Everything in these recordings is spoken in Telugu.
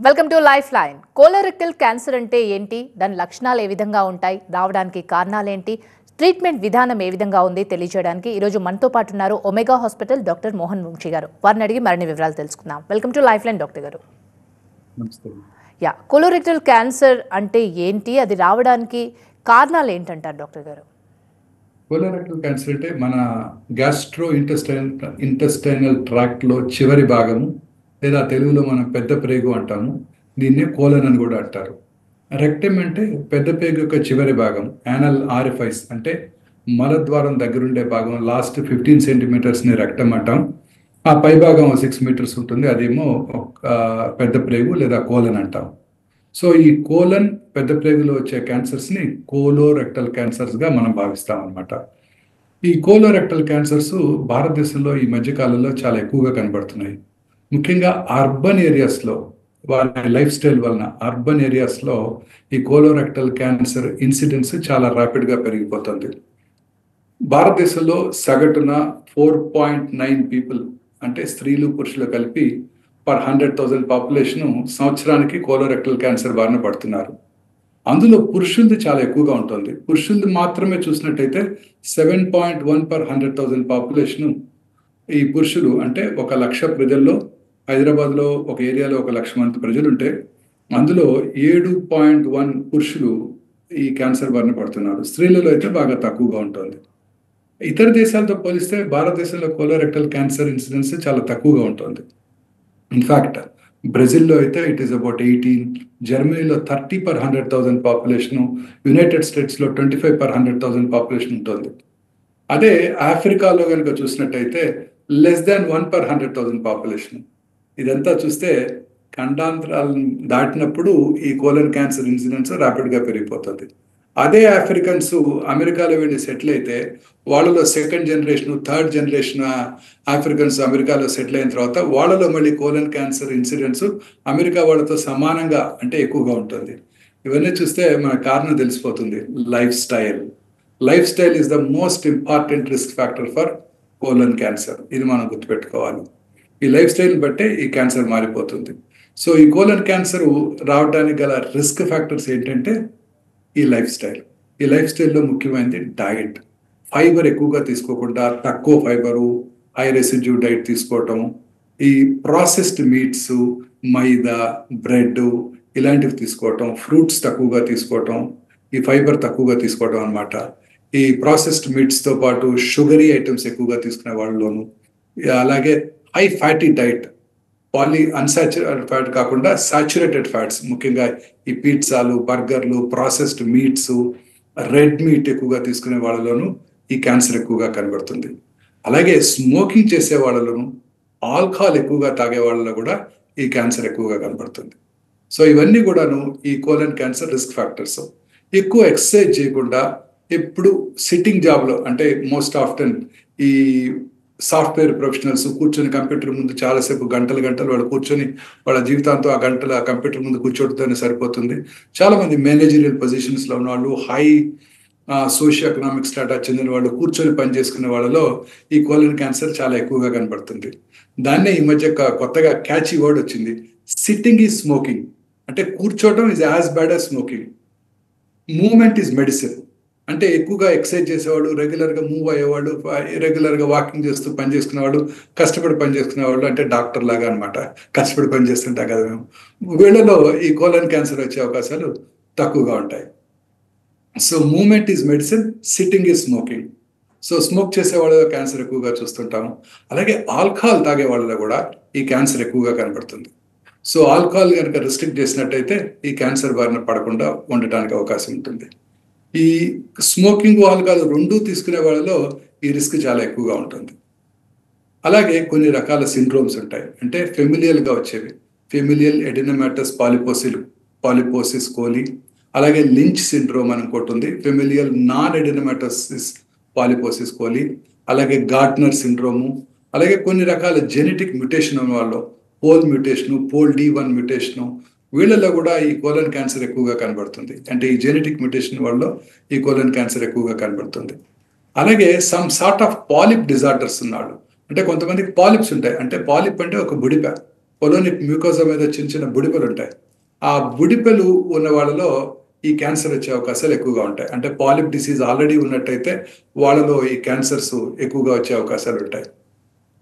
Welcome to life line. Colorectal cancer అంటే ఏంటి, దాని లక్షణాలు ఏ విధంగా ఉంటాయి, రావడానికి కారణాలు ఏంటి, ట్రీట్మెంట్ విధానం ఏ విధంగా ఉంది తెలియజేయడానికి ఈరోజు మనతో పాటు ఉన్నారు ఒమేగా హాస్పిటల్ డాక్టర్ మోహన్ ముంచి గారు. వారిని అడిగి మరిన్ని వివరాలు తెలుసుకుందాం. Welcome to life line doctor గారు. కోలోరెక్టల్ క్యాన్సర్ అంటే ఏంటి, అది రావడానికి కారణాలు ఏంటంటారు డాక్టర్ గారు? కోలోరెక్టల్ క్యాన్సర్ అంటే మన గ్యాస్ట్రో ఇంటెస్టైనల్ ట్రాక్ట్లో చివరి భాగము, లేదా తెలుగులో మనం పెద్ద ప్రేగు అంటాము. దీన్నే కోలన్ అని కూడా అంటారు. రెక్టమ్ అంటే పెద్ద ప్రేగు యొక్క చివరి భాగం. యానల్ ఆరిఫైస్ అంటే మలద్వారం దగ్గరుండే భాగం, లాస్ట్ 15 సెంటీమీటర్స్ని రెక్టమ్ అంటాం. ఆ పై భాగం 6 మీటర్స్ ఉంటుంది, అదేమో పెద్ద ప్రేగు లేదా కోలన్ అంటాం. సో ఈ కోలన్ పెద్ద ప్రేగులో వచ్చే క్యాన్సర్స్ని కోలోరెక్టల్ క్యాన్సర్స్గా మనం భావిస్తాం అనమాట. ఈ కోలోరెక్టల్ క్యాన్సర్స్ భారతదేశంలో ఈ మధ్యకాలంలో చాలా ఎక్కువగా కనబడుతున్నాయి. ముఖ్యంగా అర్బన్ ఏరియాస్లో, వారి లైఫ్ స్టైల్ వలన అర్బన్ ఏరియాస్లో ఈ కోలోరెక్టల్ క్యాన్సర్ ఇన్సిడెన్స్ చాలా ర్యాపిడ్గా పెరిగిపోతుంది. భారతదేశంలో సగటున 4.9 పీపుల్, అంటే స్త్రీలు పురుషులు కలిపి పర్ 100,000 పాపులేషన్ సంవత్సరానికి కోలోరెక్టల్ క్యాన్సర్ బారిన పడుతున్నారు. అందులో పురుషులది చాలా ఎక్కువగా ఉంటుంది. పురుషులది మాత్రమే చూసినట్టయితే 7.1 పర్ 100,000 పాపులేషన్ ఈ పురుషులు, అంటే 1,00,000 ప్రజల్లో హైదరాబాద్లో ఒక ఏరియాలో 1,00,000 మంది ప్రజలు ఉంటే అందులో 7.1 పురుషులు ఈ క్యాన్సర్ బారిన పడుతున్నారు. స్త్రీలలో అయితే బాగా తక్కువగా ఉంటుంది. ఇతర దేశాలతో పోలిస్తే భారతదేశంలో కోలోరెక్టల్ క్యాన్సర్ ఇన్సిడెన్స్ చాలా తక్కువగా ఉంటుంది. ఇన్ఫ్యాక్ట్ బ్రెజిల్లో అయితే ఇట్ ఈస్ అబౌట్ 18, జర్మనీలో 30 పర్ 100,000 పాపులేషను, యునైటెడ్ స్టేట్స్లో 25 పర్ 100,000 పాపులేషన్ ఉంటుంది. అదే ఆఫ్రికాలో కనుక చూసినట్టయితే లెస్ దాన్ 1 పర్ 100,000 పాపులేషన్. ఇదంతా చూస్తే ఖండాంతరాలను దాటినప్పుడు ఈ కోలన్ క్యాన్సర్ ఇన్సిడెన్స్ ర్యాపిడ్గా పెరిగిపోతుంది. అదే ఆఫ్రికన్స్ అమెరికాలో వెళ్ళి సెటిల్ అయితే వాళ్ళలో second generation, third generation Africans అమెరికాలో సెటిల్ అయిన తర్వాత వాళ్ళలో మళ్ళీ కోలన్ క్యాన్సర్ ఇన్సిడెన్స్ అమెరికా వాళ్ళతో సమానంగా, అంటే ఎక్కువగా ఉంటుంది. ఇవన్నీ చూస్తే మన కారణం తెలిసిపోతుంది. Life style is the most important risk factor for colon cancer. ఇది మనం గుర్తుపెట్టుకోవాలి. ఈ లైఫ్ స్టైల్ బట్టే ఈ క్యాన్సర్ మారిపోతుంది. సో ఈ కోలన్ క్యాన్సర్ రావడానికి గల రిస్క్ ఫ్యాక్టర్స్ ఏంటంటే ఈ లైఫ్ స్టైల్లో ముఖ్యమైనది డైట్. ఫైబర్ ఎక్కువగా తీసుకోకుండా తక్కువ ఫైబరు, హై రెసిడ్యూ డైట్ తీసుకోవటం, ఈ ప్రాసెస్డ్ మీట్స్, మైదా, బ్రెడ్ ఇలాంటివి తీసుకోవటం, ఫ్రూట్స్ తక్కువగా తీసుకోవటం, ఈ ఫైబర్ తక్కువగా తీసుకోవటం అనమాట. ఈ ప్రాసెస్డ్ మీట్స్తో పాటు షుగరీ ఐటమ్స్ ఎక్కువగా తీసుకునే వాళ్ళలోను, అలాగే high fatty diet, unsaturated fat కాకుండా సాచురేటెడ్ ఫ్యాట్స్, ముఖ్యంగా ఈ పిజ్జాలు, బర్గర్లు, ప్రాసెస్డ్ మీట్స్, రెడ్ మీట్ ఎక్కువగా తీసుకునే వాళ్ళలోనూ ఈ క్యాన్సర్ ఎక్కువగా కనబడుతుంది. అలాగే స్మోకింగ్ చేసే వాళ్ళలోను, ఆల్కహాల్ ఎక్కువగా తాగే వాళ్ళలో కూడా ఈ క్యాన్సర్ ఎక్కువగా కనబడుతుంది. సో ఇవన్నీ కూడాను ఈ కోలన్ క్యాన్సర్ రిస్క్ ఫ్యాక్టర్స్. ఎక్కువ ఎక్సర్సైజ్ చేయకుండా ఎప్పుడు సిట్టింగ్ జాబ్లో, అంటే మోస్ట్ ఆఫ్టెన్ ఈ సాఫ్ట్వేర్ ప్రొఫెషనల్స్ కూర్చొని కంప్యూటర్ ముందు చాలాసేపు గంటలు వాళ్ళు కూర్చొని వాళ్ళ జీవితాంతో ఆ గంటలు ఆ కంప్యూటర్ ముందు కూర్చోవడంతోనే సరిపోతుంది. చాలామంది మేనేజరియల్ పొజిషన్స్లో ఉన్న వాళ్ళు, హై సోషియో ఎకనామిక్ స్టాటా చెందిన వాళ్ళు కూర్చొని పనిచేసుకునే వాళ్ళలో ఈ కోలన్ క్యాన్సర్ చాలా ఎక్కువగా కనబడుతుంది. దాన్నే ఈ మధ్య కొత్తగా క్యాచీ వర్డ్ వచ్చింది, సిట్టింగ్ ఈజ్ స్మోకింగ్. అంటే కూర్చోవడం is as bad as smoking. Movement is medicine. అంటే ఎక్కువగా ఎక్సర్సైజ్ చేసేవాడు, రెగ్యులర్గా మూవ్ అయ్యేవాడు, రెగ్యులర్గా వాకింగ్ చేస్తూ పని చేసుకునేవాడు, కష్టపడి పని చేసుకునేవాళ్ళు, అంటే డాక్టర్ లాగా అనమాట. కష్టపడి పని చేస్తుంటాం కదా మేము. వీళ్ళలో ఈ కోలన్ క్యాన్సర్ వచ్చే అవకాశాలు తక్కువగా ఉంటాయి. So movement is medicine, sitting is smoking. So smoke చేసే వాళ్ళలో క్యాన్సర్ ఎక్కువగా చూస్తుంటాము. అలాగే ఆల్కహాల్ తాగే వాళ్ళలో కూడా ఈ క్యాన్సర్ ఎక్కువగా కనబడుతుంది. సో ఆల్కహాల్ కనుక రిస్ట్రిక్ట్ చేసినట్టయితే ఈ క్యాన్సర్ బారిన పడకుండా ఉండటానికి అవకాశం ఉంటుంది. ఈ స్మోకింగ్, ఆల్కహాల్ రెండూ తీసుకునే వాళ్ళలో ఈ రిస్క్ చాలా ఎక్కువగా ఉంటుంది. అలాగే కొన్ని రకాల సిండ్రోమ్స్ ఉంటాయి, అంటే ఫెమిలియల్గా వచ్చేవి. ఫెమిలియల్ ఎడినోమాటస్ పాలిపోసిస్ కోలి, అలాగే లించ్ సిండ్రోమ్ అని ఇంకోటి ఉంది, ఫెమిలియల్ నాన్ ఎడినోమాటోసిస్ పాలిపోసిస్ కోలి, అలాగే గార్ట్నర్ సిండ్రోము, అలాగే కొన్ని రకాల జెనెటిక్ మ్యుటేషన్ ఉన్న వాళ్ళు, పోల్ మ్యుటేషను, పోల్ D1 మ్యుటేషను, వీళ్ళలో కూడా ఈ కోలన్ క్యాన్సర్ ఎక్కువగా కనబడుతుంది. అంటే ఈ జెనెటిక్ మ్యుటేషన్ వాళ్ళలో ఈ కోలన్ క్యాన్సర్ ఎక్కువగా కనబడుతుంది. అలాగే some sort of polyp disorders ఉన్నాడు, అంటే కొంతమందికి పాలిప్స్ ఉంటాయి. అంటే పాలిప్ అంటే ఒక బుడిప, కొలోనిక్ మ్యూకోజా మీద చిన్న చిన్న బుడిపెలు ఉంటాయి. ఆ బుడిపెలు ఉన్న వాళ్ళలో ఈ క్యాన్సర్ వచ్చే అవకాశాలు ఎక్కువగా ఉంటాయి. అంటే పాలిప్ డిసీజ్ ఆల్రెడీ ఉన్నట్టయితే వాళ్ళలో ఈ క్యాన్సర్స్ ఎక్కువగా వచ్చే అవకాశాలు ఉంటాయి.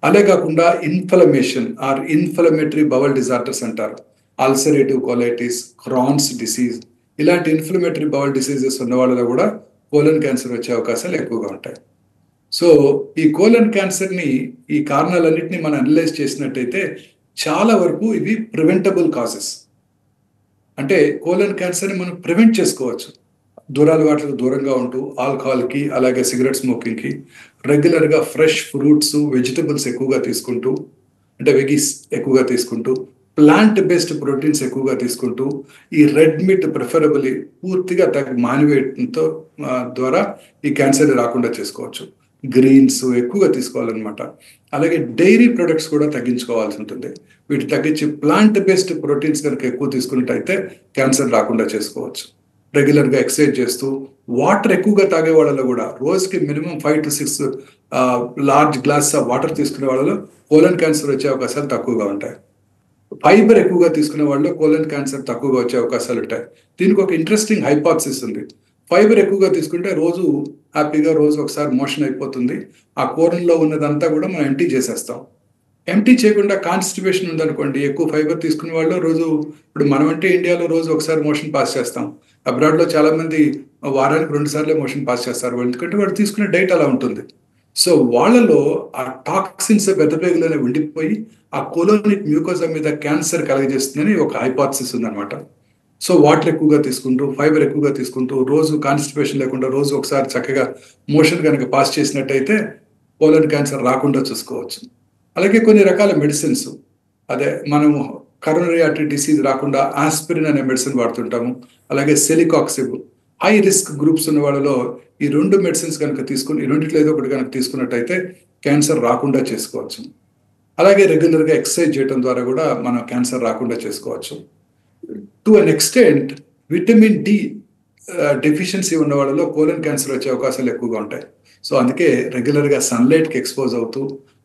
అదే కాకుండా inflammation or inflammatory bowel disorders అంటారు. అల్సరేటివ్ కొలైటిస్, క్రాన్స్ డిసీజ్, ఇలాంటి ఇన్ఫ్లమేటరీ బవల్ డిసీజెస్ ఉన్న వాళ్ళలో కూడా కోలన్ క్యాన్సర్ వచ్చే అవకాశాలు ఎక్కువగా ఉంటాయి. సో ఈ కోలన్ క్యాన్సర్ని, ఈ కారణాలన్నింటినీ మనం అనలైజ్ చేసినట్టయితే చాలా వరకు ఇవి ప్రివెంటబుల్ కాజెస్. అంటే కోలన్ క్యాన్సర్ని మనం ప్రివెంట్ చేసుకోవచ్చు. వాటికి దూరంగా ఉంటూ ఆల్కహాల్కి, అలాగే సిగరెట్ స్మోకింగ్కి, రెగ్యులర్గా ఫ్రెష్ ఫ్రూట్స్, వెజిటబుల్స్ ఎక్కువగా తీసుకుంటూ, అంటే వెగీస్ ఎక్కువగా తీసుకుంటూ, ప్లాంట్ బేస్డ్ ప్రోటీన్స్ ఎక్కువగా తీసుకుంటూ, ఈ రెడ్ మీట్ ప్రిఫరబుల్లీ పూర్తిగా మానివేయడంతో ద్వారా ఈ క్యాన్సర్ రాకుండా చేసుకోవచ్చు. గ్రీన్స్ ఎక్కువగా తీసుకోవాలన్నమాట. అలాగే డైరీ ప్రొడక్ట్స్ కూడా తగ్గించుకోవాల్సి ఉంటుంది. వీటి తగ్గించి ప్లాంట్ బేస్డ్ ప్రోటీన్స్ కనుక ఎక్కువ తీసుకున్నట్టయితే క్యాన్సర్ రాకుండా చేసుకోవచ్చు. రెగ్యులర్గా ఎక్సర్సైజ్ చేస్తూ, వాటర్ ఎక్కువగా తాగే వాళ్ళలో కూడా రోజుకి minimum 5 to 6 large glass of water తీసుకునే వాళ్ళలో కోలన్ క్యాన్సర్ వచ్చే అవకాశాలు తక్కువగా ఉంటాయి. ఫైబర్ ఎక్కువగా తీసుకునే వాళ్ళలో కోలన్ క్యాన్సర్ తక్కువగా వచ్చే అవకాశాలు ఉంటాయి. దీనికి ఒక ఇంట్రెస్టింగ్ హైపాథసిస్ ఉంది. ఫైబర్ ఎక్కువగా తీసుకుంటే రోజు హ్యాపీగా రోజు ఒకసారి మోషన్ అయిపోతుంది. ఆ కోరంలో ఉన్నదంతా కూడా మనం ఎంటీ చేసేస్తాం. ఎంటీ చేయకుండా కాన్స్టిపేషన్ ఉందనుకోండి, ఎక్కువ ఫైబర్ తీసుకునే వాళ్ళు రోజు, ఇప్పుడు మనం అంటే ఇండియాలో రోజు ఒకసారి మోషన్ పాస్ చేస్తాం. అబ్రాడ్లో చాలా మంది వారానికి 2 సార్లే మోషన్ పాస్ చేస్తారు, ఎందుకంటే వాళ్ళు తీసుకునే డైట్ అలా ఉంటుంది. సో వాళ్ళలో ఆ టాక్సిన్స్ పెద్దపేగులోనే ఉండిపోయి ఆ కోలోనిక్ మ్యూకోజా మీద క్యాన్సర్ కలగజేస్తుందని ఒక హైపాథసిస్ ఉందన్నమాట. సో వాటర్ ఎక్కువగా తీసుకుంటూ, ఫైబర్ ఎక్కువగా తీసుకుంటూ, రోజు కాన్స్టిపేషన్ లేకుండా రోజు ఒకసారి చక్కగా మోషన్ కనుక పాస్ చేసినట్టయితే కోలన్ క్యాన్సర్ రాకుండా చూసుకోవచ్చు. అలాగే కొన్ని రకాల మెడిసిన్స్, అదే మనము కరోనరీ ఆర్టరీ డిసీజ్ రాకుండా ఆస్పిరిన్ అనే మెడిసిన్ వాడుతుంటాము. అలాగే సెలికాక్సిబ్. హై రిస్క్ గ్రూప్స్ ఉన్న వాళ్ళలో ఈ 2 మెడిసిన్స్ కనుక తీసుకుని, ఈ రెండిట్లో ఏదో ఒకటి కనుక తీసుకున్నట్టయితే క్యాన్సర్ రాకుండా చేసుకోవచ్చు. అలాగే రెగ్యులర్గా ఎక్సర్సైజ్ చేయడం ద్వారా కూడా మనం క్యాన్సర్ రాకుండా చేసుకోవచ్చు. To an extent vitamin D deficiency ఉన్న వాళ్ళలో కోలన్ క్యాన్సర్ వచ్చే అవకాశాలు ఎక్కువగా ఉంటాయి. సో అందుకే రెగ్యులర్గా సన్లైట్కి ఎక్స్పోజ్ అవుతూ,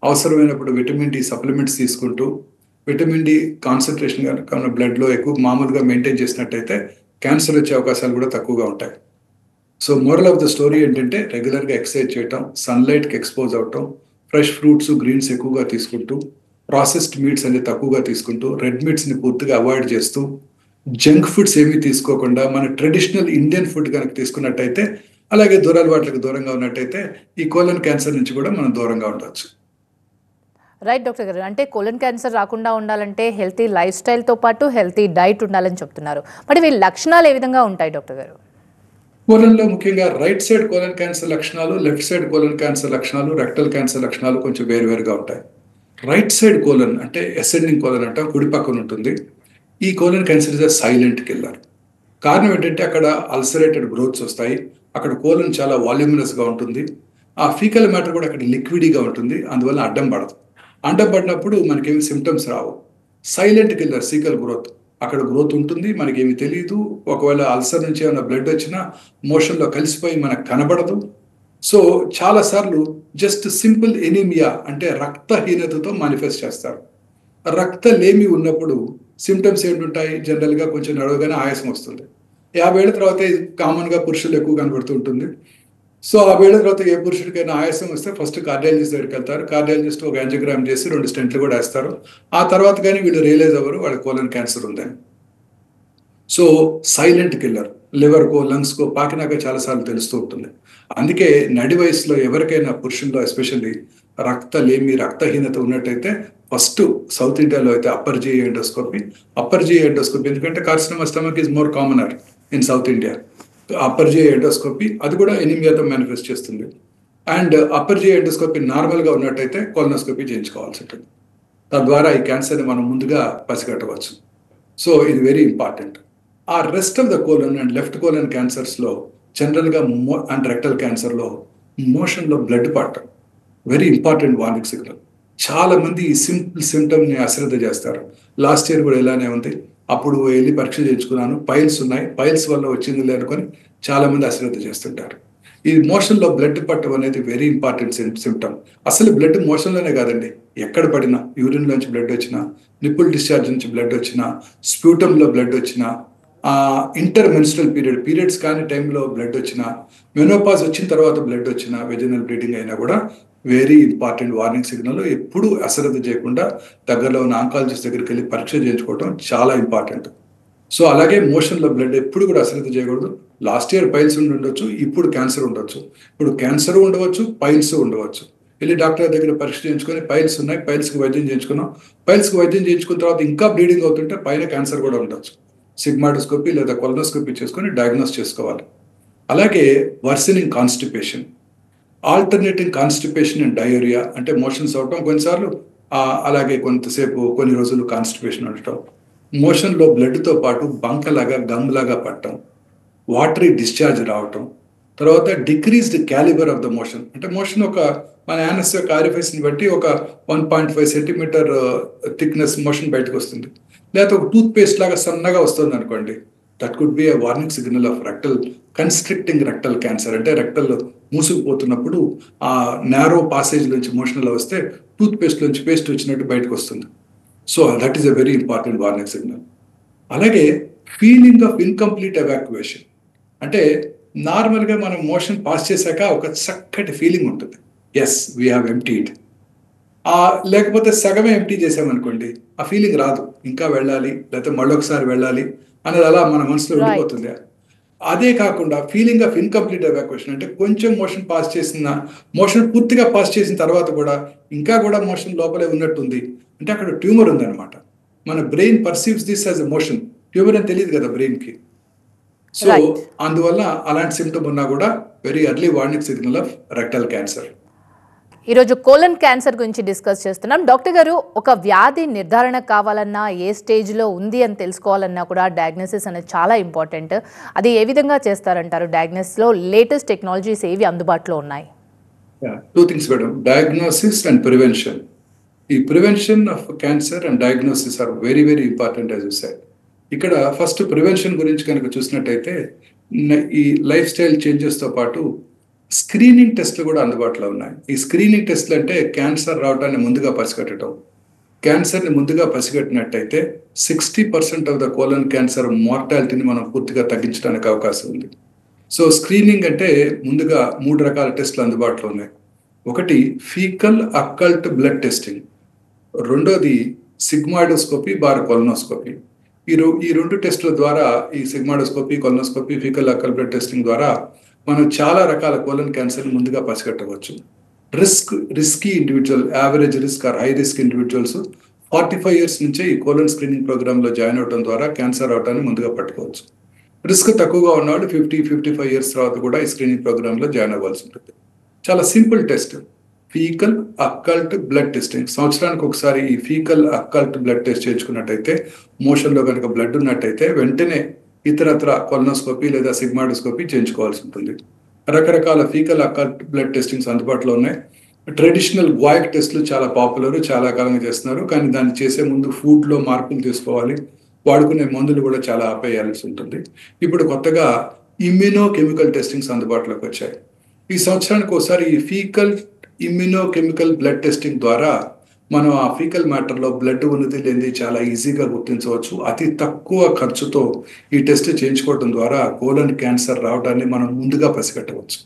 అవసరమైనప్పుడు విటమిన్ డి సప్లిమెంట్స్ తీసుకుంటూ, విటమిన్ డి కాన్సన్ట్రేషన్ కనుక మన బ్లడ్లో ఎక్కువ మామూలుగా మెయింటైన్ చేసినట్టయితే క్యాన్సర్ వచ్చే అవకాశాలు కూడా తక్కువగా ఉంటాయి. So moral of the story ఏంటంటే రెగ్యులర్గా ఎక్సర్సైజ్ చేయటం, సన్లైట్కి ఎక్స్పోజ్ అవటం, ఫ్రెష్ ఫ్రూట్స్, గ్రీన్స్ ఎక్కువగా తీసుకుంటూ, ప్రాసెస్డ్ మీట్స్ అనేది తక్కువగా తీసుకుంటూ, రెడ్ మీట్స్ని పూర్తిగా అవాయిడ్ చేస్తూ, జంక్ ఫుడ్స్ ఏమీ తీసుకోకుండా మన ట్రెడిషనల్ ఇండియన్ ఫుడ్ కనుక తీసుకున్నట్టయితే, అలాగే దురలవాట్లకు దూరంగా ఉన్నట్టయితే ఈ కోలన్ క్యాన్సర్ నుంచి కూడా మనం దూరంగా ఉండవచ్చు. రైట్ డాక్టర్ గారు, అంటే కోలన్ క్యాన్సర్ రాకుండా ఉండాలంటే హెల్తీ లైఫ్ స్టైల్తో పాటు హెల్తీ డైట్ ఉండాలని చెప్తున్నారు. మరి వీళ్ళ లక్షణాలు ఏ విధంగా ఉంటాయి డాక్టర్ గారు? కోలన్లో ముఖ్యంగా రైట్ సైడ్ కోలన్ క్యాన్సర్ లక్షణాలు, లెఫ్ట్ సైడ్ కోలన్ క్యాన్సర్ లక్షణాలు, రెక్టల్ క్యాన్సర్ లక్షణాలు కొంచెం వేరువేరుగా ఉంటాయి. రైట్ సైడ్ కోలన్ అంటే అసెండింగ్ కోలన్ అంటాం, కుడి పక్కన ఉంటుంది. ఈ colon cancer is a silent killer. కారణం ఏంటంటే అక్కడ అల్సరేటెడ్ గ్రోత్స్ వస్తాయి, అక్కడ కోలన్ చాలా వాల్యూమినస్గా ఉంటుంది, ఆ ఫీకల్ మ్యాటర్ కూడా అక్కడ లిక్విడీగా ఉంటుంది, అందువల్ల అడ్డం పడదు. అడ్డం పడినప్పుడు మనకేమి సిమ్టమ్స్ రావు. సైలెంట్ కిల్లర్ సీకల్ గ్రోత్, అక్కడ గ్రోత్ ఉంటుంది, మనకేమి తెలియదు. ఒకవేళ అల్సర్ నుంచి ఏమైనా బ్లడ్ వచ్చినా మోషన్లో కలిసిపోయి మనకు కనబడదు. సో చాలాసార్లు జస్ట్ సింపుల్ ఎనీమియా అంటే రక్తహీనతతో మేనిఫెస్ట్ చేస్తారు. రక్తలేమి ఉన్నప్పుడు సిమ్టమ్స్ ఏంటుంటాయి? జనరల్గా కొంచెం నడవగానే ఆయాసం వస్తుంది. 50 ఏళ్ళ తర్వాత కామన్గా పురుషులు ఎక్కువ కనబడుతూ ఉంటుంది. సో ఆ వేళ తర్వాత ఏ పురుషుడికైనా ఆయాసం వస్తే ఫస్ట్ కార్డియాలజిస్ట్ దగ్గరికి వెళ్తారు. కార్డియాలజిస్ట్ ఒక యాంజియోగ్రామ్ చేసి 2 స్టెంట్లు కూడా వేస్తారు. ఆ తర్వాత కానీ వీళ్ళు రియలైజ్ అవ్వరు వాళ్ళ కోలన్ క్యాన్సర్ ఉందని. సో సైలెంట్ కిల్లర్, లివర్కో లంగ్స్కో పాకినాక చాలాసార్లు తెలుస్తూ ఉంటుంది. అందుకే నడి వయసులో ఎవరికైనా పురుషుల్లో ఎస్పెషల్లీ రక్తలేమి, రక్తహీనత ఉన్నట్టయితే ఫస్ట్ సౌత్ ఇండియాలో అయితే అప్పర్ జీ ఎండోస్కోపీ ఎందుకంటే carcinoma stomach is more commoner in south India. Upper GI endoscopy అది కూడా ఎనీమియాతో మేనిఫెస్ట్ చేస్తుంది. అండ్ అప్పర్ జీ ఎండోస్కోపీ నార్మల్గా ఉన్నట్టయితే కోలనోస్కోపీ చేయించుకోవాల్సి ఉంటుంది. తద్వారా ఈ క్యాన్సర్ని మనం ముందుగా పసిగట్టవచ్చు. సో ఇది వెరీ ఇంపార్టెంట్. ఆ rest of the colon and left colon క్యాన్సర్స్లో జనరల్గా అండ్ రెక్టల్ క్యాన్సర్లో మోషన్లో బ్లడ్ పడటం వెరీ ఇంపార్టెంట్ వార్నింగ్ సిగ్నల్. చాలా మంది ఈ సింపుల్ సిమ్టమ్ని అశ్రద్ధ చేస్తారు. లాస్ట్ ఇయర్ కూడా ఇలానే ఉంది, అప్పుడు వెళ్ళి పరీక్ష చేయించుకున్నాను, పైల్స్ ఉన్నాయి, పైల్స్ వల్ల వచ్చింది అనుకొని చాలా మంది అశ్రద్ధ చేస్తుంటారు. ఈ మోషన్లో బ్లడ్ పట్టడం అనేది వెరీ ఇంపార్టెంట్ సిమ్టమ్. అసలు బ్లడ్ మోషన్లోనే కాదండి, ఎక్కడ పడినా, యూరిన్లోంచి బ్లడ్ వచ్చినా, నిప్పుల్ డిశ్చార్జ్ నుంచి బ్లడ్ వచ్చినా, స్ప్యూటంలో బ్లడ్ వచ్చినా, ఇంటర్ మెన్స్ట్రల్ పీరియడ్స్ కాని టైంలో బ్లడ్ వచ్చినా, మెనోపాజ్ వచ్చిన తర్వాత బ్లడ్ వచ్చినా, వెజినల్ బ్లీడింగ్ అయినా కూడా వెరీ ఇంపార్టెంట్ వార్నింగ్ సిగ్నల్. ఎప్పుడు అశ్రద్ధ చేయకుండా దగ్గరలో ఉన్న ఆంకాలజిస్ట్ దగ్గరికి వెళ్ళి పరీక్ష చేయించుకోవడం చాలా ఇంపార్టెంట్. సో అలాగే మోషన్లో బ్లడ్ ఎప్పుడు కూడా అశ్రద్ధ చేయకూడదు. లాస్ట్ ఇయర్ పైల్స్ ఉండొచ్చు, ఇప్పుడు క్యాన్సర్ ఉండొచ్చు. ఇప్పుడు క్యాన్సర్ ఉండవచ్చు, పైల్స్ ఉండవచ్చు. వెళ్ళి డాక్టర్ దగ్గర పరీక్ష చేయించుకొని పైల్స్ ఉన్నాయి, పైల్స్కి వైద్యం చేయించుకున్నాం. పైల్స్కి వైద్యం చేయించుకున్న తర్వాత ఇంకా బ్లీడింగ్ అవుతుంటే పైన క్యాన్సర్ కూడా ఉండొచ్చు. సిగ్మాడోస్కోపీ లేదా కొలనోస్కోపీ చేసుకొని డయాగ్నోస్ చేసుకోవాలి. అలాగే worsening constipation, alternating constipation and diarrhoea, అంటే మోషన్స్ అవటం కొన్నిసార్లు, అలాగే కొంతసేపు కొన్ని రోజులు కాన్స్టిపేషన్ ఉండటం, మోషన్లో బ్లడ్తో పాటు బంకలాగా గమ్లాగా పట్టడం, వాటరీ డిశ్చార్జ్ రావటం, తర్వాత decreased calibre of the motion, అంటే మోషన్ ఒక మన యానస్ యొక్క ఆరిఫైస్ని బట్టి ఒక 1.5 సెంటీమీటర్ థిక్నెస్ మోషన్ బయటకు వస్తుంది. లేకపోతే ఒక టూత్ పేస్ట్ లాగా సన్నగా వస్తుంది అనుకోండి, that could be a warning signal of rectal constricting rectal cancer. అంటే రెక్టల్ మూసుకుపోతున్నప్పుడు ఆ నారో పాసేజ్ నుంచి మోషన్లో వస్తే టూత్ పేస్ట్ నుంచి పేస్ట్ వచ్చినట్టు బయటకు వస్తుంది. So that is a very important warning signal. అలాగే ఫీలింగ్ ఆఫ్ ఇన్కంప్లీట్ ఎవాక్యువేషన్, అంటే నార్మల్గా మనం మోషన్ పాస్ చేశాక ఒక చక్కటి ఫీలింగ్ ఉంటుంది, ఎస్ వీ హ్యావ్ ఎంప్టీడ్. లేకపోతే సగమే ఎంప్టీ చేసామనుకోండి, ఆ ఫీలింగ్ రాదు, ఇంకా వెళ్ళాలి లేకపోతే మళ్ళొకసారి వెళ్ళాలి అనేది అలా మన మనసులో ఉండిపోతుంది. అదే కాకుండా ఫీలింగ్ ఆఫ్ ఇన్కంప్లీట్ ఎవాక్యుయేషన్, అంటే కొంచెం మోషన్ పూర్తిగా పాస్ చేసిన తర్వాత కూడా ఇంకా కూడా మోషన్ లోపలే ఉన్నట్టుంది, అంటే అక్కడ ట్యూమర్ ఉందన్నమాట. మన brain perceives this as a motion, tumour అని తెలియదు కదా బ్రెయిన్కి. సో అందువల్ల అలాంటి సిమ్టమ్ ఉన్నా కూడా very early warning signal of rectal cancer. ఈరోజు కోలన్ క్యాన్సర్ గురించి డిస్కస్ చేస్తున్నాం. డాక్టర్ గారు, ఒక వ్యాధి నిర్ధారణ కావాలన్నా, ఏ స్టేజ్లో ఉంది అని తెలుసుకోవాలన్నా కూడా డయాగ్నోసిస్ అనేది చాలా ఇంపార్టెంట్. అది ఏ విధంగా చేస్తారంటారు? డయాగ్నోసిస్లో లేటెస్ట్ టెక్నాలజీస్ ఏవి అందుబాటులో ఉన్నాయి? Two things madam, diagnosis and prevention. ఈ prevention of cancer and diagnosis are very very important as you said. ఇక్కడ ఫస్ట్ ప్రివెన్షన్ గురించి కనుక చూసినట్టయితే, ఈ లైఫ్ స్టైల్ చేంజెస్తో పాటు స్క్రీనింగ్ టెస్ట్లు కూడా అందుబాటులో ఉన్నాయి. ఈ స్క్రీనింగ్ టెస్ట్లు అంటే క్యాన్సర్ రావడాన్ని ముందుగా పసిగట్టడం. క్యాన్సర్ని ముందుగా పసిగట్టినట్టయితే 60% ఆఫ్ ద కోలన్ క్యాన్సర్ మార్టాలిటీని మనం పూర్తిగా తగ్గించడానికి అవకాశం ఉంది. సో స్క్రీనింగ్ అంటే ముందుగా 3 రకాల టెస్ట్లు అందుబాటులో ఉన్నాయి. ఒకటి ఫీకల్ అక్కల్ట్ బ్లడ్ టెస్టింగ్, రెండోది సిగ్మాడోస్కోపీ కొలనోస్కోపీ. ఈ రెండు టెస్టుల ద్వారా, ఈ sigmoidoscopy, colonoscopy, faecal occult blood testing ద్వారా మనం చాలా రకాల కోలన్ క్యాన్సర్ ముందుగా పసిగట్టవచ్చు. Risky individual, average risk or high risk individuals 45 years నుంచే ఈ కోలన్ స్క్రీనింగ్ ప్రోగ్రాంలో జాయిన్ అవడం ద్వారా క్యాన్సర్ అవటాన్ని ముందుగా పట్టుకోవచ్చు. రిస్క్ తక్కువగా ఉన్నవాళ్ళు 50-55 years తర్వాత కూడా ఈ స్క్రీనింగ్ ప్రోగ్రాంలో జాయిన్ అవ్వాల్సి ఉంటుంది. చాలా simple test, faecal occult blood testing. సంవత్సరానికి ఒకసారి ఈ ఫీకల్ అక్కల్ట్ బ్లడ్ టెస్ట్ చేయించుకున్నట్టయితే, మోషన్లో కనుక బ్లడ్ ఉన్నట్టయితే వెంటనే ఇతరత్ర కొలనోస్కోపీ లేదా సిగ్మాడోస్కోపీ చేయించుకోవాల్సి ఉంటుంది. రకరకాల ఫీకల్ అక్కల్ట్ బ్లడ్ టెస్టింగ్స్ అందుబాటులో ఉన్నాయి. ట్రెడిషనల్ గ్వాయిక్ టెస్ట్లు చాలా పాపులర్, చాలా కాలంగా చేస్తున్నారు. కానీ దాన్ని చేసే ముందు ఫుడ్లో మార్పులు తీసుకోవాలి, వాడుకునే మందులు కూడా చాలా ఆపేయాల్సి ఉంటుంది. ఇప్పుడు కొత్తగా ఇమ్యూనోకెమికల్ టెస్టింగ్స్ అందుబాటులోకి వచ్చాయి. ఈ సంవత్సరానికి ఒకసారి ఈ ఫీకల్ ఇమ్యూనోకెమికల్ బ్లడ్ టెస్టింగ్ ద్వారా మనం ఆ ఫీకల్ మ్యాటర్లో బ్లడ్ ఉన్నది లేనిది చాలా ఈజీగా గుర్తించవచ్చు. అతి తక్కువ ఖర్చుతో ఈ టెస్ట్ చేయించుకోవడం ద్వారా కోలన్ క్యాన్సర్ రావడాన్ని మనం ముందుగా పసిగట్టవచ్చు.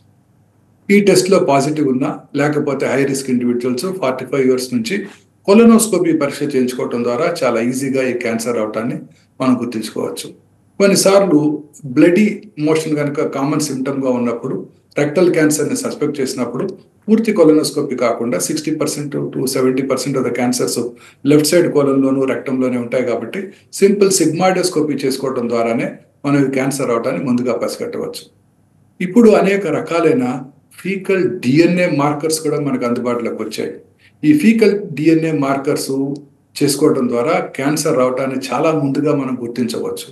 ఈ టెస్ట్లో పాజిటివ్ ఉన్నా, లేకపోతే హై రిస్క్ ఇండివిజువల్స్ 45 years నుంచి కొలనోస్కోపీ పరీక్ష చేయించుకోవడం ద్వారా చాలా ఈజీగా ఈ క్యాన్సర్ రావడాన్ని మనం గుర్తించుకోవచ్చు. కొన్నిసార్లు బ్లడీ మోషన్ కనుక కామన్ సిమ్టమ్గా ఉన్నప్పుడు, రెక్టల్ క్యాన్సర్ని సస్పెక్ట్ చేసినప్పుడు పూర్తి కొలనోస్కోపీ కాకుండా 60% to 70% of the cancers left side కోలన్లోను రెక్టంలోనే ఉంటాయి. కాబట్టి సింపుల్ సిగ్మాడోస్కోపీ చేసుకోవడం ద్వారానే మనం ఈ క్యాన్సర్ రావడాన్ని ముందుగా పసిగట్టవచ్చు. ఇప్పుడు అనేక రకాలైన ఫీకల్ డిఎన్ఏ మార్కర్స్ కూడా మనకు అందుబాటులోకి వచ్చాయి. ఈ ఫీకల్ డిఎన్ఏ మార్కర్స్ చేసుకోవడం ద్వారా క్యాన్సర్ రావడాన్ని చాలా ముందుగా మనం గుర్తించవచ్చు.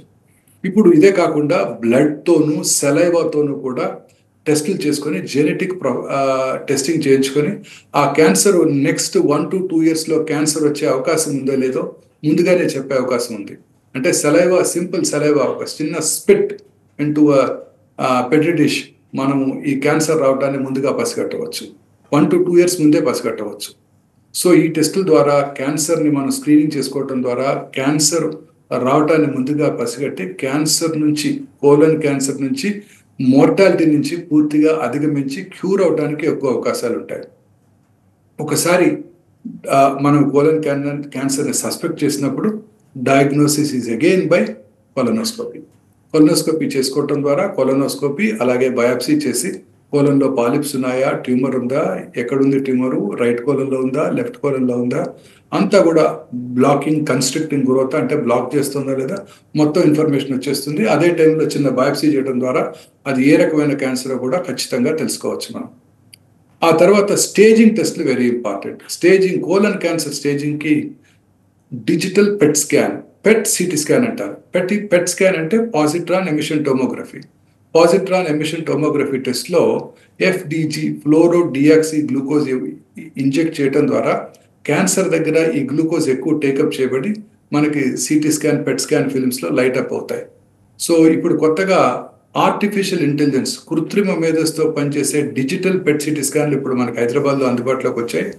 ఇప్పుడు ఇదే కాకుండా బ్లడ్తోనూ సెలైవాతోనూ కూడా టెస్టులు చేసుకొని జెనెటిక్ టెస్టింగ్ చేయించుకొని ఆ క్యాన్సర్ నెక్స్ట్ 1 to 2 yearsలో క్యాన్సర్ వచ్చే అవకాశం ఉందో లేదో ముందుగానే చెప్పే అవకాశం ఉంది. అంటే సెలైవా, సింపుల్ సెలైవా, ఒక చిన్న స్పిట్ ఇంటూ పెట్రీ డిష్ మనము ఈ క్యాన్సర్ రావడాన్ని ముందుగా పసిగట్టవచ్చు. 1 to 2 years ముందే పసిగట్టవచ్చు. సో ఈ టెస్టుల ద్వారా క్యాన్సర్ని మనం స్క్రీనింగ్ చేసుకోవటం ద్వారా క్యాన్సర్ రావటాన్ని ముందుగా పసిగట్టి క్యాన్సర్ నుంచి, కోలన్ క్యాన్సర్ నుంచి, మోర్టాలిటీ నుంచి పూర్తిగా అధిగమించి క్యూర్ అవడానికి ఎక్కువ అవకాశాలు ఉంటాయి. ఒకసారి మనం కోలన్ క్యాన్సర్ని సస్పెక్ట్ చేసినప్పుడు diagnosis is again by colonoscopy. Colonoscopy చేసుకోవటం ద్వారా కొలనోస్కోపీ అలాగే బయాప్సీ చేసి కోలంలో పాలిప్స్ ఉన్నాయా, ట్యూమర్ ఉందా, ఎక్కడుంది ట్యూమరు, రైట్ కోలంలో ఉందా, లెఫ్ట్ కోలంలో ఉందా, అంతా కూడా బ్లాకింగ్ కన్స్ట్రక్టింగ్ గ్రోత్ అంటే బ్లాక్ చేస్తుందా లేదా మొత్తం ఇన్ఫర్మేషన్ వచ్చేస్తుంది. అదే టైంలో చిన్న బయాప్సీ చేయడం ద్వారా అది ఏ రకమైన క్యాన్సర్ కూడా ఖచ్చితంగా తెలుసుకోవచ్చు మనం. ఆ తర్వాత స్టేజింగ్ టెస్ట్లు very important. Staging colon cancer స్టేజింగ్కి digital PET scan, PET CT scan అంటారు. పెట్ స్కాన్ అంటే positron emission tomography. Positron emission tomography టెస్ట్లో FDG fluoro deoxy glucose inject చేయడం ద్వారా క్యాన్సర్ దగ్గర ఈ గ్లూకోజ్ ఎక్కువ టేకప్ చేయబడి మనకి సిటీ స్కాన్, పెట్ స్కాన్ ఫిల్మ్స్లో లైట్ అప్ అవుతాయి. సో ఇప్పుడు కొత్తగా ఆర్టిఫిషియల్ ఇంటెలిజెన్స్, కృత్రిమ మేధస్సుతో పనిచేసే డిజిటల్ పెట్ సిటీ స్కాన్లు ఇప్పుడు మనకి హైదరాబాద్లో అందుబాటులోకి వచ్చాయి.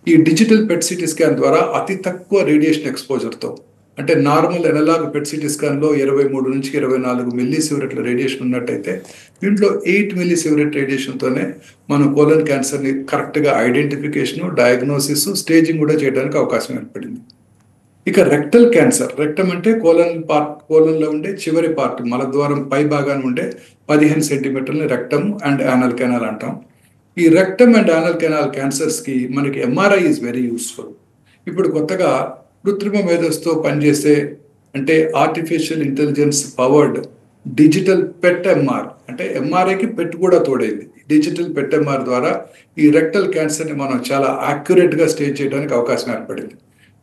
ఈ డిజిటల్ పెట్ సిటీ స్కాన్ ద్వారా అతి తక్కువ రేడియేషన్ ఎక్స్పోజర్తో, అంటే నార్మల్ ఎనలాగ్ పెట్ సిటీ స్కాన్లో 23 నుంచి 24 మిల్లీ సివరెట్ల రేడియేషన్ ఉన్నట్టయితే దీంట్లో 8 మిల్లీ సివరెట్ రేడియేషన్తోనే మనం కోలన్ క్యాన్సర్ని కరెక్ట్గా ఐడెంటిఫికేషను, డయాగ్నోసిస్, స్టేజింగ్ కూడా చేయడానికి అవకాశం ఏర్పడింది. ఇక రెక్టల్ క్యాన్సర్, రెక్టమ్ అంటే కోలంలో ఉండే చివరి పార్ట్, మలద్వారం పై భాగాన్ని ఉండే 15 సెంటీమీటర్లని రెక్టమ్ అండ్ యానల్ కెనాల్ అంటాం. ఈ రెక్టమ్ అండ్ యానల్ కెనాల్ క్యాన్సర్స్కి మనకి ఎంఆర్ఐ ఈజ్ వెరీ యూస్ఫుల్. ఇప్పుడు కొత్తగా కృత్రిమ మేధస్సుతో పనిచేసే అంటే artificial intelligence powered digital PET MR, అంటే ఎంఆర్ఐకి పెట్ కూడా తోడైంది. డిజిటల్ పెట్ ఎంఆర్ ద్వారా ఈ రెక్టల్ క్యాన్సర్ని మనం చాలా యాక్యురేట్గా స్టేజ్ చేయడానికి అవకాశం ఏర్పడింది.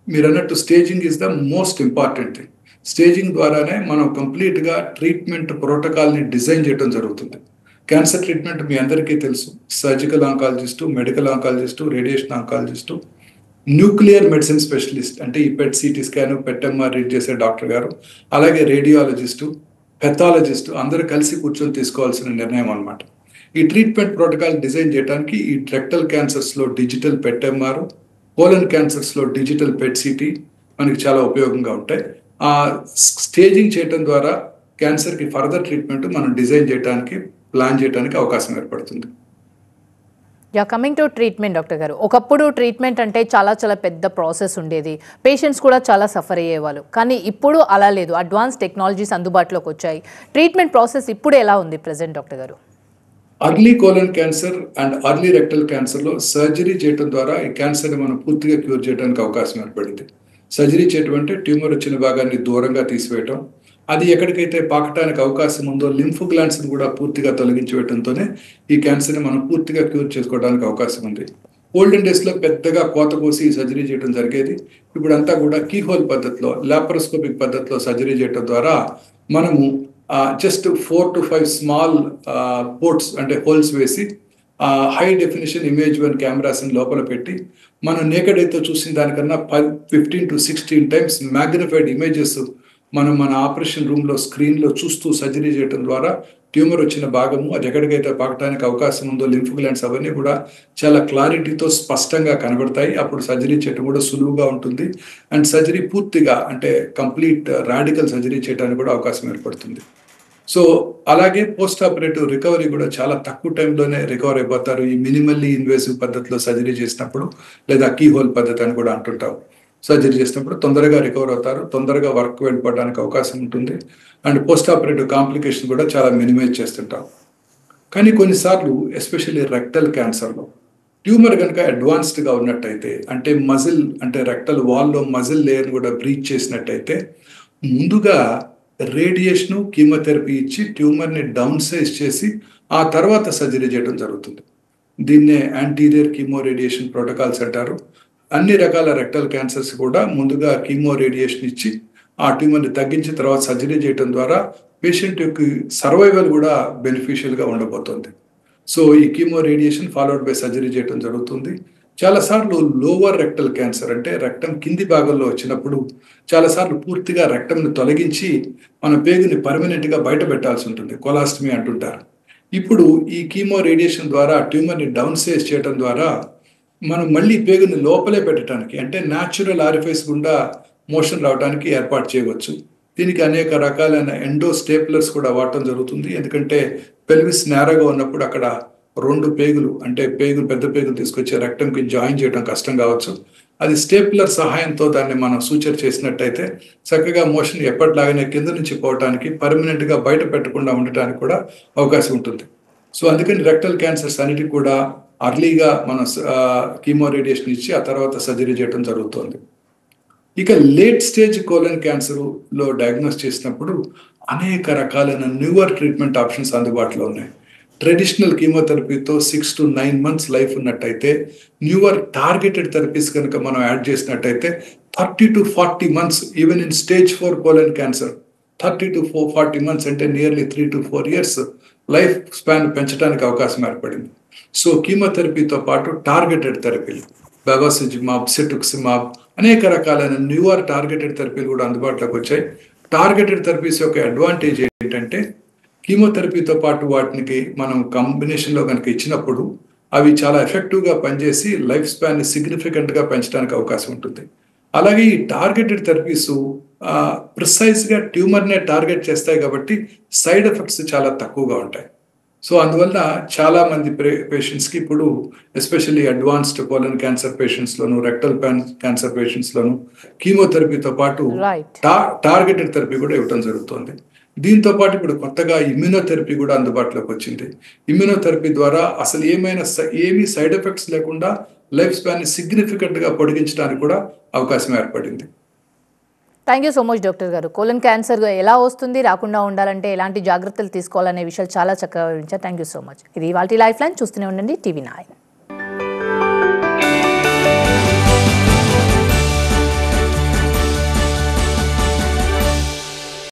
మీరు అన్నట్టు staging is the most important thing. Staging ద్వారానే మనం కంప్లీట్గా ట్రీట్మెంట్ ప్రోటోకాల్ని డిజైన్ చేయడం జరుగుతుంది. క్యాన్సర్ ట్రీట్మెంట్ మీ అందరికీ తెలుసు. Surgical oncologist, medical oncologist, radiation oncologist, nuclear medicine specialist అంటే ఈ PET CT scan, PET MR read చేసే డాక్టర్ గారు, అలాగే రేడియాలజిస్టు, పెథాలజిస్టు అందరూ కలిసి కూర్చొని తీసుకోవాల్సిన నిర్ణయం అన్నమాట. ఈ ట్రీట్మెంట్ ప్రోటోకాల్ డిజైన్ చేయడానికి ఈ రెక్టల్ క్యాన్సర్స్లో డిజిటల్ పెట్ ఎంఆర్, కోలన్ క్యాన్సర్స్లో డిజిటల్ పెట్ సిటీ మనకి చాలా ఉపయోగంగా ఉంటాయి. ఆ స్టేజింగ్ చేయడం ద్వారా క్యాన్సర్కి ఫర్దర్ ట్రీట్మెంట్ మనం డిజైన్ చేయడానికి, ప్లాన్ చేయడానికి అవకాశం ఏర్పడుతుంది. కమింగ్ టు ట్రీట్మెంట్ డాక్టర్ గారు, ఒకప్పుడు ట్రీట్మెంట్ అంటే చాలా పెద్ద ప్రాసెస్ ఉండేది, పేషెంట్స్ కూడా చాలా సఫర్ అయ్యేవాళ్ళు. కానీ ఇప్పుడు అలా లేదు, అడ్వాన్స్ టెక్నాలజీస్ అందుబాటులోకి వచ్చాయి. ట్రీట్మెంట్ ప్రాసెస్ ఇప్పుడు ఎలా ఉంది ప్రెసెంట్ డాక్టర్ గారు? Early colon cancer and early rectal క్యాన్సర్లో సర్జరీ చేయడం ద్వారా ఈ క్యాన్సర్ని మనం పూర్తిగా క్యూర్ చేయడానికి అవకాశం ఏర్పడింది. సర్జరీ చేయడం అంటే ట్యూమర్ వచ్చిన భాగాన్ని దూరంగా తీసివేయటం, అది ఎక్కడికైతే పాకటానికి అవకాశం ఉందో లింఫ్ గ్లాండ్స్ని కూడా పూర్తిగా తొలగించి వేయడంతోనే ఈ క్యాన్సర్ని మనం పూర్తిగా క్యూర్ చేసుకోవడానికి అవకాశం ఉంది. ఓల్డెన్ డేస్లో పెద్దగా కోత కోసి సర్జరీ చేయడం జరిగేది. ఇప్పుడంతా కూడా కీహోల్ పద్ధతిలో, లాప్రోస్కోపిక్ పద్ధతిలో సర్జరీ చేయడం ద్వారా మనము జస్ట్ 4 to 5 స్మాల్ పోర్ట్స్ అంటే హోల్స్ వేసి హై డెఫినేషన్ ఇమేజ్ 1 కెమెరాస్ని లోపల పెట్టి మనం నేకెడ్ అయితే చూసిన దానికన్నా 15 to 16 టైమ్స్ మ్యాగ్నిఫైడ్ ఇమేజెస్ మనం మన ఆపరేషన్ రూమ్లో స్క్రీన్లో చూస్తూ సర్జరీ చేయడం ద్వారా ట్యూమర్ వచ్చిన భాగము, అది ఎక్కడికైతే పాకటానికి అవకాశం ఉందో లింఫ్ గ్లాండ్స్ అవన్నీ కూడా చాలా క్లారిటీతో స్పష్టంగా కనబడతాయి. అప్పుడు సర్జరీ చేయడం కూడా సులువుగా ఉంటుంది. అండ్ సర్జరీ పూర్తిగా అంటే కంప్లీట్ రాడికల్ సర్జరీ చేయడానికి కూడా అవకాశం ఏర్పడుతుంది. సో అలాగే పోస్ట్ ఆపరేటివ్ రికవరీ కూడా చాలా తక్కువ టైంలోనే రికవర్ అయిపోతారు ఈ మినిమల్లీ ఇన్వేసివ్ పద్ధతిలో సర్జరీ చేసినప్పుడు, లేదా కీహోల్ పద్ధతి అని కూడా అంటుంటాం. సర్జరీ చేసినప్పుడు తొందరగా రికవర్ అవుతారు, తొందరగా వర్క్ వెళ్ళిపోవడానికి అవకాశం ఉంటుంది. అండ్ పోస్ట్ ఆపరేటివ్ కాంప్లికేషన్ కూడా చాలా మినిమైజ్ చేస్తుంటాం. కానీ కొన్నిసార్లు ఎస్పెషల్లీ రెక్టల్ క్యాన్సర్లో ట్యూమర్ కనుక అడ్వాన్స్డ్గా ఉన్నట్టయితే, అంటే మజిల్ అంటే రెక్టల్ వాల్లో మజిల్ లేయర్ కూడా బ్రీచ్ చేసినట్టయితే ముందుగా రేడియేషను, కీమోథెరపీ ఇచ్చి ట్యూమర్ని డౌన్ సైజ్ చేసి ఆ తర్వాత సర్జరీ చేయడం జరుగుతుంది. దీన్నే యాంటీరియర్ కీమో రేడియేషన్ ప్రోటోకాల్స్ అంటారు. అన్ని రకాల రెక్టల్ క్యాన్సర్స్ కూడా ముందుగా కీమో రేడియేషన్ ఇచ్చి ఆ ట్యూమర్ని తగ్గించిన తర్వాత సర్జరీ చేయడం ద్వారా పేషెంట్ యొక్క సర్వైవల్ కూడా బెనిఫిషియల్గా ఉండబోతుంది. సో ఈ chemo radiation followed by surgery చేయడం జరుగుతుంది. చాలాసార్లు లోవర్ రెక్టల్ క్యాన్సర్ అంటే రెక్టమ్ కింది భాగంలో వచ్చినప్పుడు చాలాసార్లు పూర్తిగా రెక్టమ్ని తొలగించి మన పేగుని పర్మనెంట్గా బయట పెట్టాల్సి ఉంటుంది, కొలాస్టమీ అంటుంటారు. ఇప్పుడు ఈ కీమో రేడియేషన్ ద్వారా ట్యూమర్ని డౌన్ సైజ్ చేయడం ద్వారా మనం మళ్ళీ పేగుని లోపలే పెట్టడానికి అంటే న్యాచురల్ ఆరిఫైస్ గుండా మోషన్ రావడానికి ఏర్పాటు చేయవచ్చు. దీనికి అనేక రకాలైన ఎండో స్టేప్లర్స్ కూడా వాడటం జరుగుతుంది. ఎందుకంటే పెల్విస్ నేరగా ఉన్నప్పుడు అక్కడ 2 పేగులు అంటే పెద్ద పేగులు తీసుకొచ్చి రెక్టంకి జాయిన్ చేయడం కష్టం కావచ్చు. అది స్టేప్లర్ సహాయంతో దాన్ని మనం సూచర్ చేసినట్టయితే చక్కగా మోషన్ ఎప్పటిలాగానే కింద నుంచి పోవడానికి పర్మనెంట్గా బయట పెట్టకుండా ఉండటానికి కూడా అవకాశం ఉంటుంది. సో అందుకని రెక్టల్ క్యాన్సర్స్ అన్నిటికీ కూడా అర్లీగా మనం కీమో రేడియేషన్ ఇచ్చి ఆ తర్వాత సర్జరీ చేయడం జరుగుతుంది. ఇక లేట్ స్టేజ్ కోలన్ క్యాన్సర్లో డయాగ్నోస్ చేసినప్పుడు అనేక రకాలైన న్యూవర్ ట్రీట్మెంట్ ఆప్షన్స్ అందుబాటులో ఉన్నాయి. ట్రెడిషనల్ కీమోథెరపీతో 6 to 9 months లైఫ్ ఉన్నట్టయితే న్యూవర్ టార్గెటెడ్ థెరపీస్ కనుక మనం యాడ్ చేసినట్టయితే 30 to 40 months even in stage 4 colon cancer 30 to 40 months అంటే nearly 3 to 4 years life span పెంచడానికి అవకాశం ఏర్పడింది. సో కీమోథెరపీతో పాటు టార్గెటెడ్ థెరపీలు బెవాసిజిమాబ్, సెటుక్సిమాబ్ అనేక రకాలైన న్యూవర్ టార్గెటెడ్ థెరపీలు కూడా అందుబాటులోకి వచ్చాయి. టార్గెటెడ్ థెరపీస్ యొక్క అడ్వాంటేజ్ ఏంటంటే కీమోథెరపీతో పాటు వాటికి మనం కాంబినేషన్లో కనుక ఇచ్చినప్పుడు అవి చాలా ఎఫెక్టివ్గా పనిచేసి లైఫ్ స్పాన్ని సిగ్నిఫికెంట్గా పెంచడానికి అవకాశం ఉంటుంది. అలాగే ఈ టార్గెటెడ్ థెరపీస్ ప్రిసైజ్గా ట్యూమర్నే టార్గెట్ చేస్తాయి కాబట్టి సైడ్ ఎఫెక్ట్స్ చాలా తక్కువగా ఉంటాయి. సో అందువల్ల చాలా మంది పేషెంట్స్కి ఇప్పుడు ఎస్పెషల్లీ అడ్వాన్స్డ్ కోలన్ క్యాన్సర్ పేషెంట్స్లోను రెక్టల్ క్యాన్సర్ పేషెంట్స్లోను కీమోథెరపీతో పాటు టార్గెటెడ్ థెరపీ కూడా ఇవ్వడం జరుగుతుంది. దీంతో పాటు ఇప్పుడు కొత్తగా ఇమ్యూనోథెరపీ కూడా అందుబాటులోకి వచ్చింది. ఇమ్యూనోథెరపీ ద్వారా అసలు ఏమీ సైడ్ ఎఫెక్ట్స్ లేకుండా లైఫ్ స్పాన్ని సిగ్నిఫికెంట్గా పొడిగించడానికి కూడా అవకాశం ఏర్పడింది. Thank you so much doctor గారు. కోలన్ క్యాన్సర్ ఎలా వస్తుంది, రాకుండా ఉండాలంటే ఎలాంటి జాగ్రత్తలు తీసుకోవాలనే విషయాలు చాలా చక్కగా వివరించారు. Thank you so much. ఇది ఇవాల్టి లైఫ్ లైన్. చూస్తూనే ఉండండి TV9.